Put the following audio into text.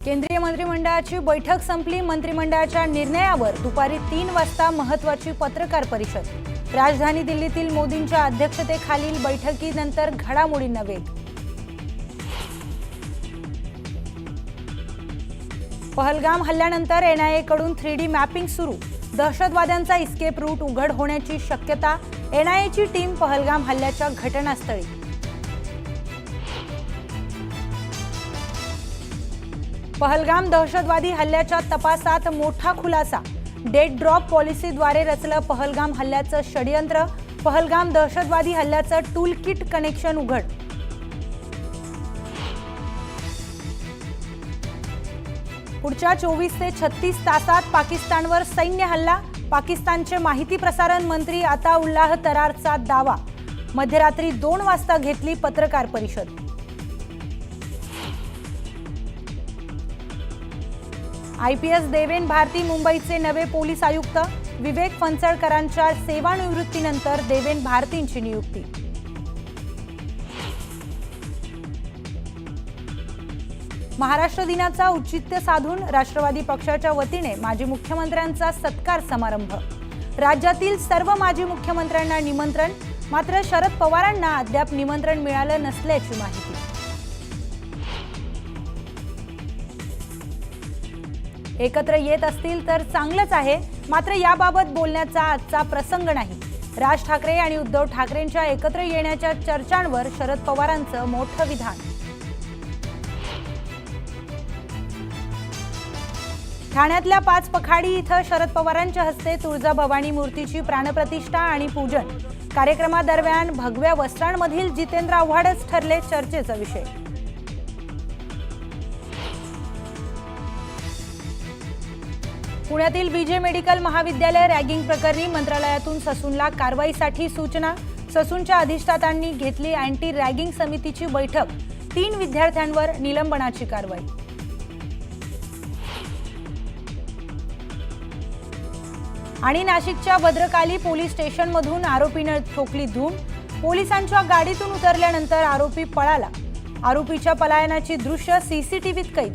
केंद्रीय मंत्रिमंडळाची बैठक संपली। मंत्रिमंडळाच्या निर्णयावर दुपारी 3 वाजता महत्त्वाची पत्रकार परिषद। राजधानी दिल्लीतील मोदींच्या अध्यक्षतेखालील बैठकीनंतर घडामोडींना वेग। पहलगाम हल्ल्यानंतर एनआयए कडून 3D मॅपिंग सुरू। दहशतवाद्यांचा इस्केप रूट उघड होण्याची शक्यता। एनआयएची टीम पहलगाम हल्ल्याच्या घटनास्थळी। पहलगाम दहशतवादी हल्ल्याच्या तपासात मोठा खुलासा। डेट ड्रॉप पॉलिसीद्वारे रचलं पहलगाम हल्ल्याचं षडयंत्र। पहलगाम दहशतवादी हल्ल्याचं टूलकिट कनेक्शन उघड। पुढच्या 24 ते 36 तासात पाकिस्तानवर सैन्य हल्ला। पाकिस्तानचे माहिती प्रसारण मंत्री अताउल्लाह तरारचा दावा। मध्यरात्री 2 वाजता घेतली पत्रकार परिषद। आयपीएस देवेन भारती मुंबईचे नवे पोलीस आयुक्त। विवेक फणसळकरांच्या सेवानिवृत्तीनंतर देवेन भारतींची नियुक्ती। महाराष्ट्र दिनाचा औचित्य साधून राष्ट्रवादी पक्षाच्या वतीने माजी मुख्यमंत्र्यांचा सत्कार समारंभ। राज्यातील सर्व माजी मुख्यमंत्र्यांना निमंत्रण, मात्र शरद पवारांना अद्याप निमंत्रण मिळालं नसल्याची माहिती। एकत्र येत असतील तर चांगलंच आहे, मात्र याबाबत बोलण्याचा आजचा प्रसंग नाही। राज ठाकरे आणि उद्धव ठाकरेंच्या एकत्र येण्याच्या चर्चांवर शरद पवारांचं मोठं विधान। ठाण्यातल्या 5 पखाडी इथं शरद पवारांच्या हस्ते तुळजाभवानी मूर्तीची प्राणप्रतिष्ठा आणि पूजन। कार्यक्रमादरम्यान भगव्या वस्त्रांमधील जितेंद्र आव्हाडच ठरले चर्चेचा विषय। पुण्यातील बीजे मेडिकल महाविद्यालय रॅगिंग प्रकरणी मंत्रालयातून ससूनला कारवाईसाठी सूचना। ससूनच्या अधिष्ठातांनी घेतली अँटी रॅगिंग समितीची बैठक। 3 विद्यार्थ्यांवर निलंबनाची कारवाई। आणि नाशिकच्या भद्रकाली पोलीस स्टेशनमधून आरोपीने ठोकली धूम। पोलिसांच्या गाडीतून उतरल्यानंतर आरोपी पळाला। आरोपीच्या पलायनाची दृश्य सीसीटीव्हीत कैद।